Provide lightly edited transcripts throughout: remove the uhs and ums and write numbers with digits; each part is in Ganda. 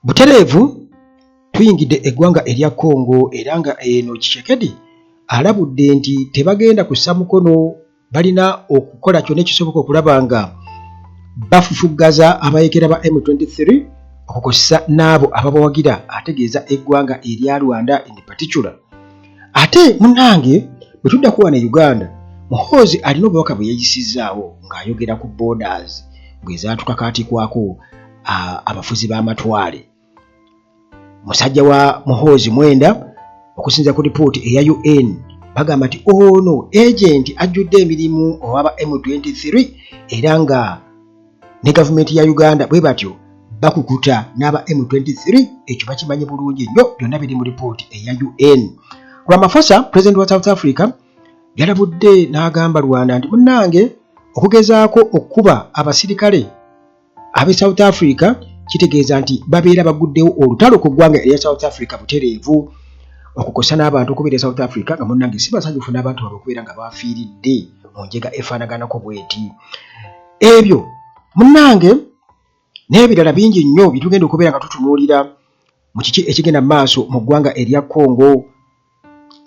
butereevu tuyingidde eggwanga erya Congo era nga eno Tshisekedi alabudde nti tebagenda kussa mukono, balina okukola kyonna ekisoboka okulaba nga bafufuggaza abayekera ba M23 okukosa n'abo ababawagira, ategeeza eggwanga erya Rwanda in particular. Ate munnange bwe tuddako wano e Uganda, Muhoozi alina obubaka bwe yeeyisizaawo ng'ayogera ku borders bwe zaatukakaatikkwako abafuzi b'amatwale. Musajja wa Muhoozi Mwenda, okusinza ku lipooti eya UN, bagamba nti ono agent ajjudde emirimu owaba M23 era nga ne gavumenti ya Uganda bwe batyo bakukuta n'aba M23, ekyo bakimanyi bulungi nnyo, byonna biri mu lipooti eya UN. Ramaphosa, President wa South Africa, yalabudde n'agamba Rwanda nti munnange okugezaako okukuba abasirikale ab'e South Africa kitegeeza nti babeera baguddewo olutalo ku ggwanga erya South Africa butereevu, okukosa n'abantu okubeera e South Africa nga munnange si basanyufu n'abantu baabwe okubeera nga bafiiridde mu njega efaanaganako bweti. Ebyo munnange n'ebirala bingi nnyo bitugenda okubeera nga tutunuulira mu kiki ekigenda mu maaso mu ggwanga erya Congo.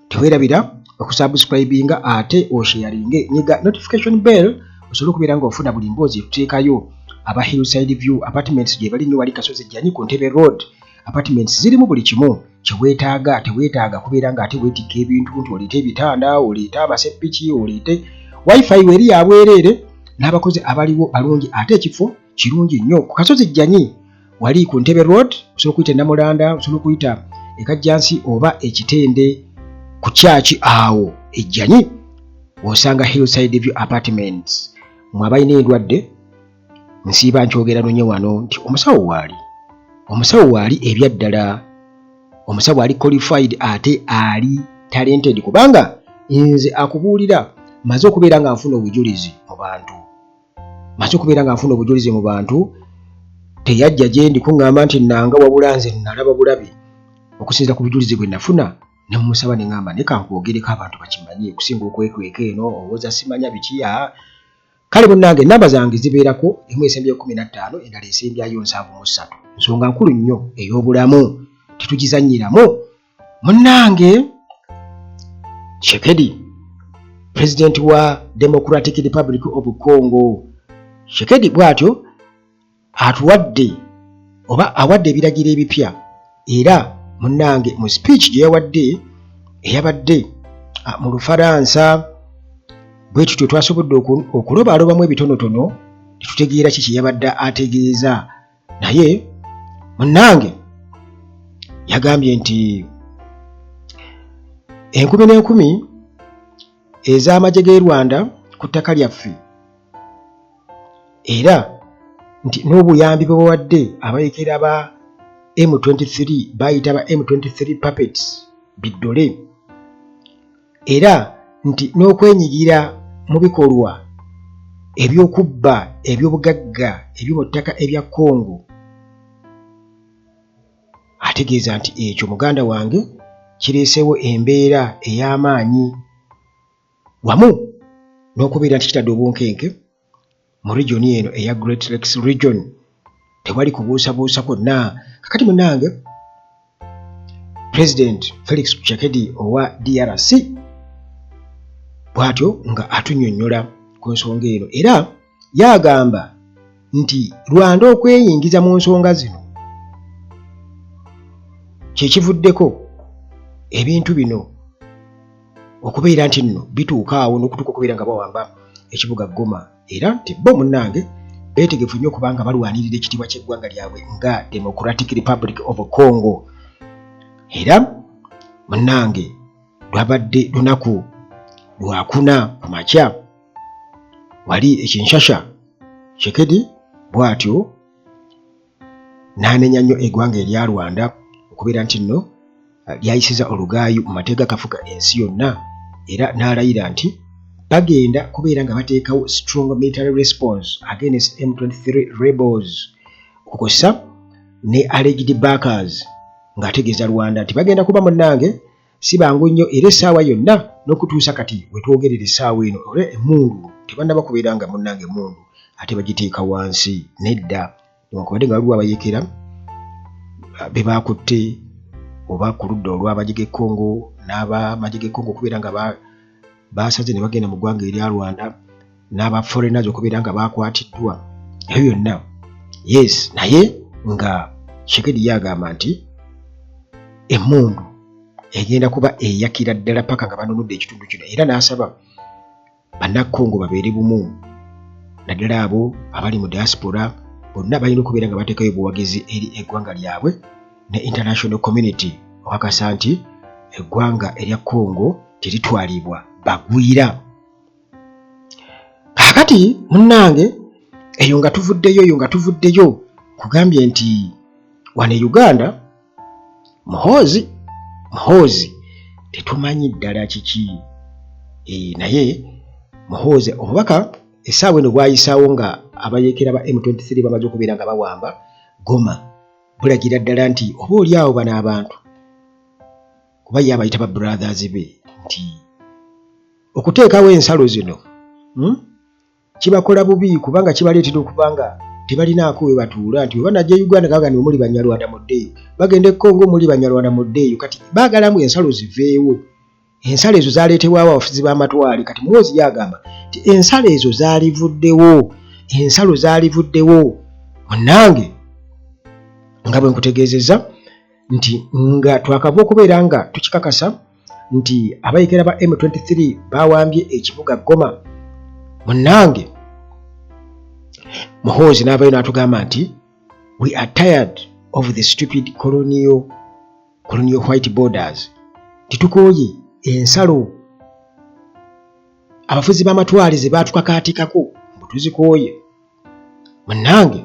Teweerabira okusubscribinga ate osharinge, nyiga notification bell osobola okubeera nga ofuna buli mboozi tuteekayo. Aba Hillside View apartments gye bali nnyo wali Kasozi Jjanyi ku Ntebe Road. Apartments zirimu buli kimu kye weetaaga, teweetaaga kubeera nga ate weetikka ebintu nti oleete ebitanda, oleete amasepiki, oleete wifi weri ya bwereere, n'abakozi abaliwo balungi ate ekifo kirungi nnyo ku Kasozi Jjanyi wali ku Ntebe Road. Osobola okuyita Namulanda, osobola okuyita Ekajjansi oba Ekitende ku kyaki awo Ejjanyi w'osanga Hillside View apartments. Mmwe abalina endwadde nsiiba nkyogera nonye wano nti omusawo waali ebyaddala, omusawo ali qualified ate ali talented, kubanga nze akubuulira maze okubeera nga nfuna obujulizi mu bantu, teyajja gye ndi kuŋŋamba nti nanga wabula nze nalaba bulabi, okusinza ku bujulizi bwe nafuna ne mumusaba ne ŋŋamba ne kankwogereko abantu bakimanye okusinga okwekweka eno owooza simanya biki. Kale munnange ennamba zange zibeerako, emu esembyayo 15, endala esembyayo 73. Nsonga nkulu nnyo ey'obulamu tetugizannyiramu. Munnange Tshisekedi, President wa Democratic Republic of Congo, Tshisekedi bw'atyo atuwadde oba awadde ebiragiro ebipya, era munnange mu speech gye yawadde eyabadde mu Lufalansa, bwe tutyo twasobodde okulobalobamu ebitonotono tetutegeera ki kye yabadde ategeeza. Naye munnange yagambye nti 10,000 ez'amagye g'e Rwanda ku ttaka lyaffe, era nti n'obuyambi bwe bawadde abayekera ba M23 bayita ba M23 puppets biddole, era nti n'okwenyigira mu bikolwa eby'okubba eby'obugagga eby'omu ttaka ebya Congo. Ategeeza nti ekyo muganda wange kireesewo embeera ey'amaanyi wamu n'okubeera nti kitadde obunkenke mu region eno eya Great Lakes region. Tewali kubuusabuusa kwonna. Kakati munnange President Felix Tshisekedi owa DRC bw'atyo nga atunnyonnyola ku nsonga eno, era yagamba nti Rwanda okweyingiza mu nsonga zino kyekivuddeko ebintu bino okubeera nti nno bituuka awo n'okutuuka okubeera nga bawamba ekibuga Goma, era nti bo munnange beetegefu nnyo kubanga balwanirira ekitiibwa ky'eggwanga lyabwe nga Democratic Republic of Congo. Era munnange lwabadde lunaku lwakuna ku makya wali ekinshasha, Tshisekedi bw'atyo n'anenya nnyo eggwanga erya Rwanda okubeera nti nno lyayisiza olugaayu mu mateeka kafuga ensi yonna, era n'alayira nti bagenda kubeera nga bateekawo strong military response against M23 rebels okukosa ne alleged backers, ng'ategeeza Rwanda nti bagenda kuba munnange si bangu nnyo, era essaawa yonna n'okutuusa kati wetwogerera essaawa eno olwe emmundu tebannaba kubeera nga munnange emmundu ate bagiteeka wansi, nedda newankubadde nga waliwo abayekera be bakutte oba ku ludda olw'amagye g'e Congo n'abamagye g'e Congo okubeera nga basaze ne bagenda mu ggwanga erya Rwanda n'aba foreigners okubeera nga bakwatiddwa ebyo byonna yes naye nga Tshisekedi yagamba nti emmundu egenda kuba eyakira ddala paka nga banunudde ekitundu kino era n'asaba bannakongo babeere bumu naddala abo abali mu diaspora bonna balina okubeera nga bateekayo obuwagizi eri eggwanga lyabwe ne international community okakasa nti eggwanga erya Congo teritwalibwa bagwira. Kakati munnange eyo nga tuvuddeyo kugambye nti wano e Uganda Muhoozi tetumanyi ddala kiki naye Muhoozi obubaka essaawa eno bwayisaawo nga abayeekera ba M23 bamaze okubeera nga bawamba Goma bulagira ddala nti oba oli awo bano abantu kuba ye abayita ba brothers be nti okuteekawo ensalo zino kibakola bubi kubanga kibaleetera okubanga tebalinaako we batuula nti bwe banajja Uganda kaga ni muli Banyarwanda muddeeyo bagenda e Congo muli Banyarwanda muddeeyo kati baagalamu ensalo ziveewo. Ensalo ezo zaaleetebwawo abafuzi b'amatwale kati Muhoozi yagamba nti ensalo ezo zaalivuddewo munnange nga bwe nkutegeezezza nti nga twakava okubeera nga tukikakasa nti abayeekera ba M23 bawambye ekibuga Goma munnange Muhoozi n'avayo n'atugamba nti we are tired of the stupid colonial white borders. Titukooye ensalo abafuzi b'amatwale ze baatukakaatikako mbu tuzikooye munnange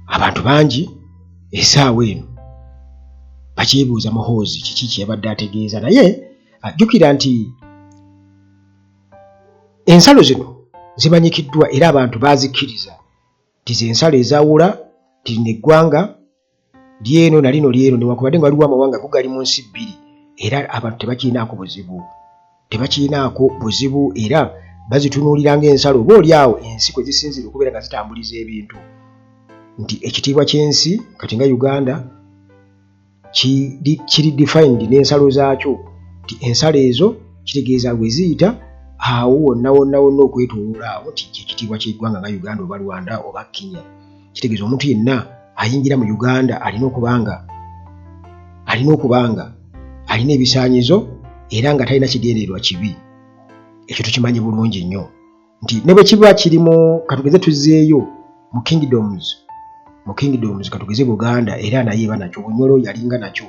abantu bangi essaawa eno bakyebuuza Muhoozi kiki kyeyabadde ategeeza naye ajjukira nti ensalo zino zimanyikiddwa era abantu baazikkiriza nti z'ensalo ezaawula tirina eggwanga lyeno na lino lyeno newankubadde nga waliwo amawanga go gali mu nsi bbiri era abantu tebakirinaako buzibu era bazitunuulira ng'ensalo oba oliawo ensi kwe zisinzira okubeera nga zitambuliza ebintu nti ekitiibwa ky'ensi kati nga Uganda kiri defined n'ensalo zaakyo nti ensalo ezo kitegeeza bwe ziyita awo wonna okwetooloola awo nti ekitiibwa ky'eggwanga nga Uganda oba Rwanda oba Kenya kitegeeza omuntu yenna ayingira mu Uganda alina okubanga alina ebisaanyizo era nga talina kigendererwa kibi. Ekyo tukimanyi bulungi nnyo nti ne bwe kiba kirimu katugeze tuzzeeyo mu kingdoms katugeze Buganda era naye eba nakyo Bunyoro yalinga nakyo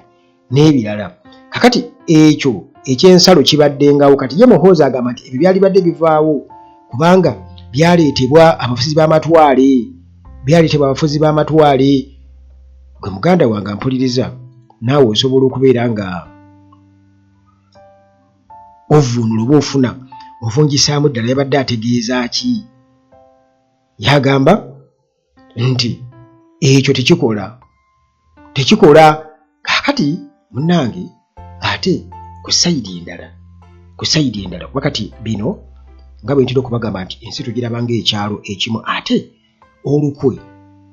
n'ebirala kakati ekyo eky'ensalo kibaddengawo kati ye Muhoozi agamba nti ebyo byalibadde bivaawo kubanga byaleetebwa abafuzi b'amatwale gwe muganda wange mpuliriza naawe osobola okubeera nga ovuunula oba ofuna ovungisaamu ddala yabadde ategeeza ki yagamba nti ekyo tekikola kakati munnange ate ku sayidi endala kuba kati bino nga bwe ntera okubagamba nti ensi tugiraba ng'ekyalo ekimu ate olukwe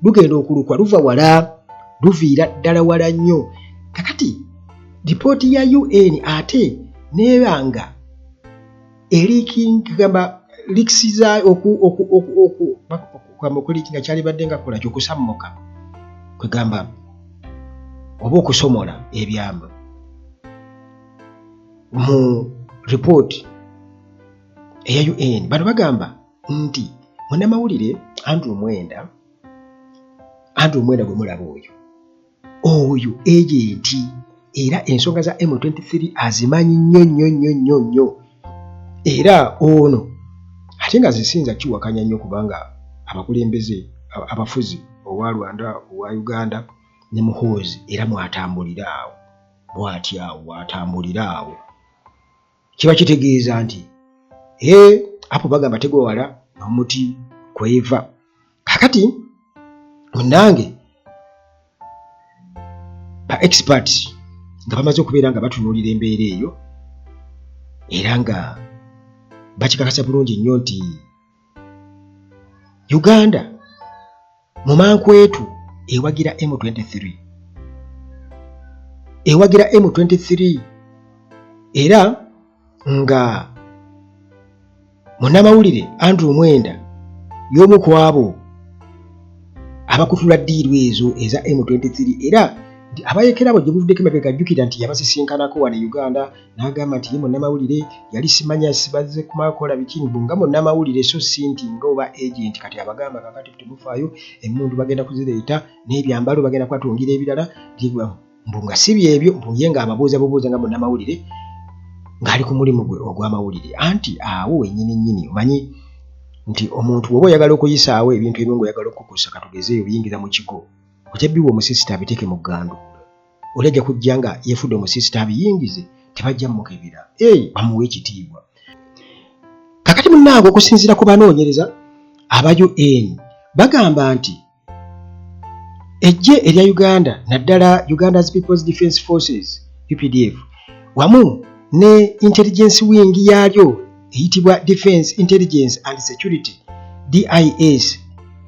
lugenda okulukwa luva wala luviira ddala wala nnyo kakati lipooti ya UN ate nebanga erikingamba likisiza okulikinga kyalibadde nga kola ky'okusammuka kwegamba oba okusomola ebyama mu report eya UN bano bagamba nti munnamawulire Andrew Mwenda gwe mulaba oyo agenti era ensonga za M23 azimanyi nnyo era ono ate nga zisinza kiwakanya nnyo kubanga abakulembeze abafuzi owa Rwanda owa Uganda ne Muhoozi era mwatambulira awo kiba kitegeeza nti apo bagamba tegwewala n'omuti kweva kakati munnange ba experts nga bamaze okubeera nga batunuulira embeera eyo era nga bakikakasa bulungi nnyo nti Uganda mu mankwetu ewagira M23 ewagira M23 era nga munnamawulire Andrew Mwenda y'omu ku abo abakutula ddiiru ezo eza M23 era abayekera abo gye buvuddeko emabega ajjukira nti yabasisinkanako wano e Uganda n'agamba nti ye munnamawulire yali simanya sibaze kumakola bikini nga munnamawulire so si nti ng'oba agent kati abagamba kakati temufaayo emmundu bagenda kuzireeta n'ebyambalo bagenda kwatungira ebirala mbu nga si byebyo mbu ye ng'ababuuza nga munnamawulire ng'ali ku mulimu gwe ogw'amawulire anti awo wennyini omanyi nti omuntu bw'oba oyagala okuyisaawo ebintu ebimu ng'oyagala okukusa katugezeeyo biyingiza mu kigo okyebbiwa omusisita abiteeke mu ggandu olejja kujja nga yeefudde omusisita abiyingize tebajja mukebera bamuwa ekitiibwa kakati munnange okusinziira ku banoonyereza aba UN bagamba nti eggye erya Uganda naddala Uganda's People's Defence Forces UPDF wamu ne intelligence wing yaalyo eyitibwa Defence Intelligence and Security DIS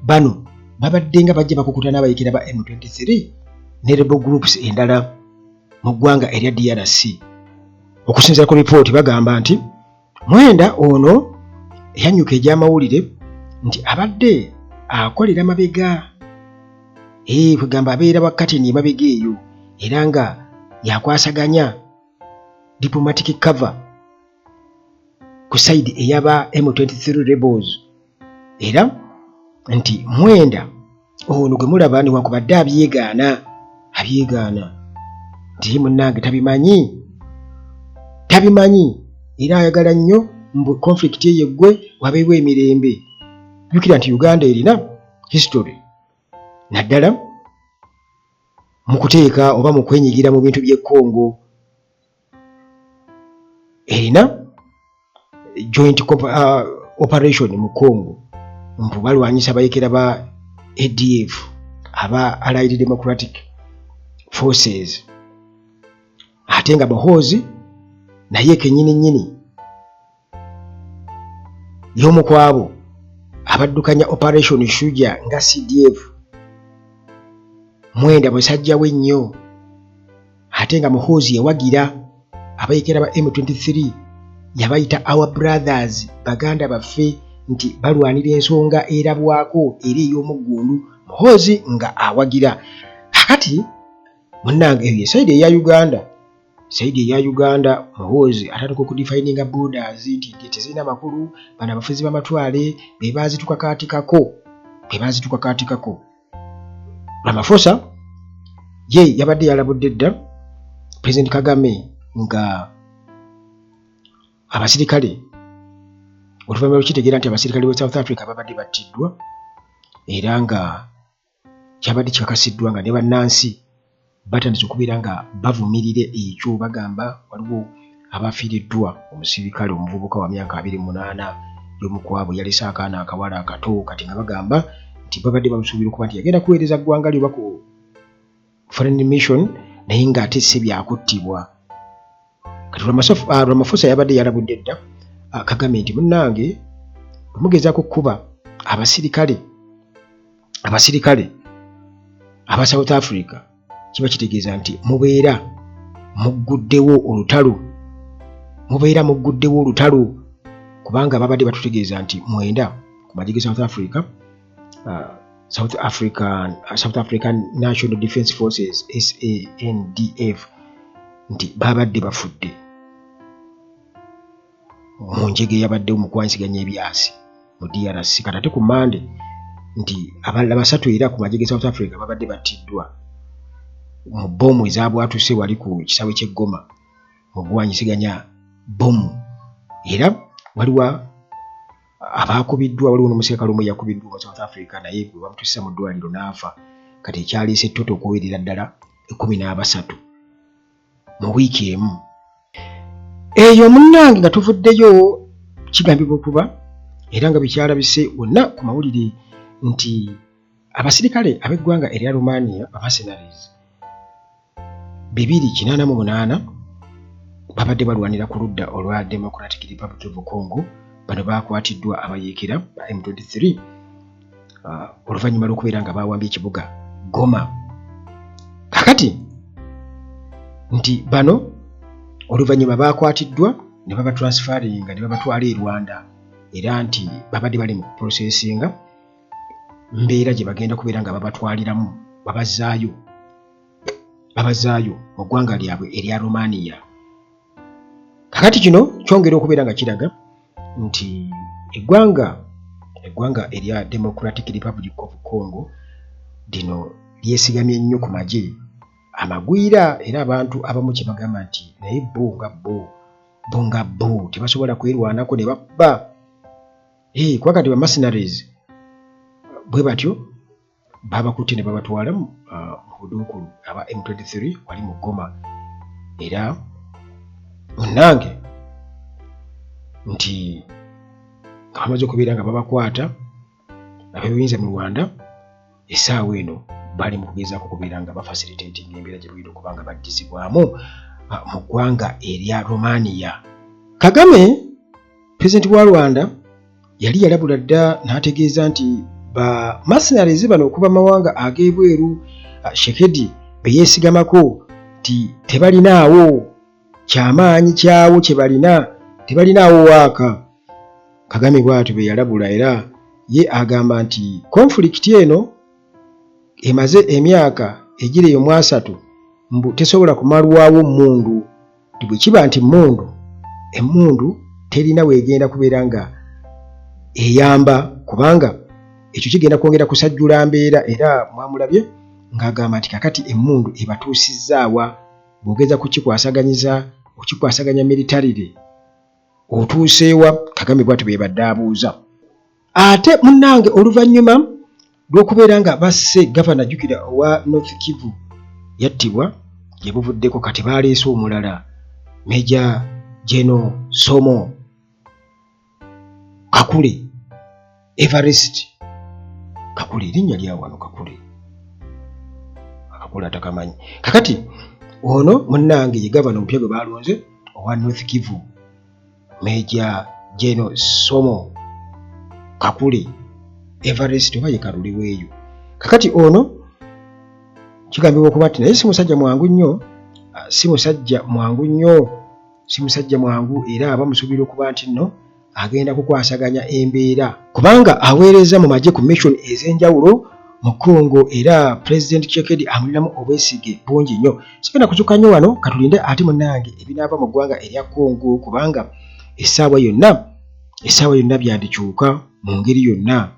bano babadde nga bajja bakukuta n'abayekera ba M23 ne rebel groups endala mu ggwanga erya DRC okusinziira ku ripooti bagamba nti Mwenda ono eyanyuka egy'amawulire nti abadde akolera mabega kugamba abeera wakati mabega eyo era nga yakwasaganya diplomatic cover ku side eyaba M23 rebels era nti Mwenda ono gwe mulaba ni wakubadde abyegaana nti munnange tabimanyi era ayagala nnyo mbu conflict ye yeggwe wabeewo emirembe jjukira nti Uganda erina history naddala mu kuteeka oba mu kwenyigira mu bintu by'e Congo erina joint operation mu Congo mbu balwanyisa abayekera ba ADF aba Allied Democratic Forces ate nga Muhoozi naye kennyini y'omu ku abo abaddukanya operation Shujaa nga CDF Mwenda bwe sajjawo ennyo ate nga Muhoozi yawagira abayekera ba M23 yabayita our brothers baganda baffe nti balwanira ensonga erabwako era ey'omuggundu Muhoozi nga awagira kakati munnange eyo saidi eya Uganda Muhoozi atandika okudefininga borders nti tezirina makulu bano abafuzi b'amatwale be bazitukakaatikako Ramaphosa ye yabadde yalabudde dda President Kagame nga abasirikale oluvannyuma lw'ekitegeera nti abasirikale b'e South Africa babadde battiddwa era nga kyabadde kikakasiddwa nga ne bannansi batandise okubeera nga bavumirire ekyo bagamba waliwo abafiiriddwa omusirikale omuvubuka wa myaka 28 y'omu ku abo yalese akaana akawala akato kati nga bagamba nti babadde bamusuubira okuba nti yagenda kuweereza ggwanga lyoba ku foreign mission naye ng'ate si byakuttibwa kati Ramaphosa yabadde yalabudde dda Kagame nti munnange bwemugezaako kukuba abasirikale aba South Africa kiba kitegeeza nti mubeera mugguddewo olutalo kubanga babadde batutegeeza nti Mwenda ku magye South African National Defence Forces SANDF nti babadde bafudde mu njege yabaddewo mu kwansiganya ebyasi mu DRC kati ate ku Mande nti abalala 3 era ku magye South Africa babadde battiddwa mu bomu ezaabwatuse wali ku kisaawe ky'e Goma mu bwanyisiganya bomu era waliwo abaakubiddwa waliwo n'omusirikale omu yakubiddwa mu South Africa naye bwe bamutuusa mu ddwaliro n'afa kati ekyaliisa ettoto okuwerera ddala 13 mu wiiki emu eyo munnange nga tuvuddeyo kigambibwa okuba era nga bikyalabise wonna ku mawulire nti abasirikale ab'eggwanga erya Romania mercenaries 288 babadde balwanira ku ludda olwa Democratic Republic of Congo bano baakwatiddwa abayeekera ba M23 oluvannyuma lw'okubeera nga baawambye ekibuga Goma. Kakati nti bano oluvannyuma bakwatiddwa ne babatransferinga ne babatwala e Rwanda era nti babadde bali mu processinga mbeera gye bagenda kubeera nga babatwaliramu babazaayo mu ggwanga lyabwe erya Romania. Kakati kino kyongera okubeera nga kiraga nti eggwanga erya Democratic Republic of Congo lino lyesigamye nnyo ku magye amagwira era abantu abamu kye bagamba nti naye bo nga bo tebasobola kwerwanako ne babba. Kubanga kati ba-mercenaries bwe batyo babakutte ne babatwala mu buduukulu aba M23 wali mu Goma era munnange nti nga bamaze okubeera nga babakwata ab'ebuyinza mu Rwanda essaawa eno bali mu kugezaako okubeera nga bafacilitating embeera gye bagenda okuba nga baddizibwamu mu ggwanga erya Romania. Kagame pulezidenti wa Rwanda yali yalabula dda n'ategeeza nti ba mercenaries bano okuva mawanga ag'ebweru Tshisekedi be yeesigamako nti tebalinaawo kyamaanyi kyawo kye balina, tebalinaawo waaka. Kagame bw'atyo be yalabula era ye agamba nti conflict eno emaze emyaka egireyo mu 3 mbu tesobola kumalwawo mmundu. Bwe kiba nti emmundu terina weegenda kubeera nga eyamba kubanga ekyo kigenda kwongera kusajjula mbeera era mwamulabye ng'agamba nti kakati emmundu ebatuusizzaawa bw'ogeza kukikwasaganya militarire otuuseewa. Kagame bw'atyo bye badde abuuza. Ate munnange oluvannyuma lw'okubeera nga basse gavana jjukira owa North Kivu yattibwa gye buvuddeko kati baaleese omulala Meja General Somo Kakule Evarist Kakule erinnya lyawo wano Kakule atakamanyi. Kakati ono munnange ye gavana omupya gwe baalonze owa North Kivu Meja General Somo Kakule Evarist oba ye Kalule weeyo. Kakati ono kigambibwa okuba nti naye si musajja mwangu era bamusuubira okuba nti nno agenda kukwasaganya embeera kubanga aweereza mu magye ku mission ez'enjawulo mu Congo era President Tshisekedi amulinamu obwesige bungi nnyo. Sigenda kukyuka nnyo wano katulinde ate munnange ebinaava mu ggwanga erya Congo kubanga essaawa yonna byandikyuka mu ngeri yonna.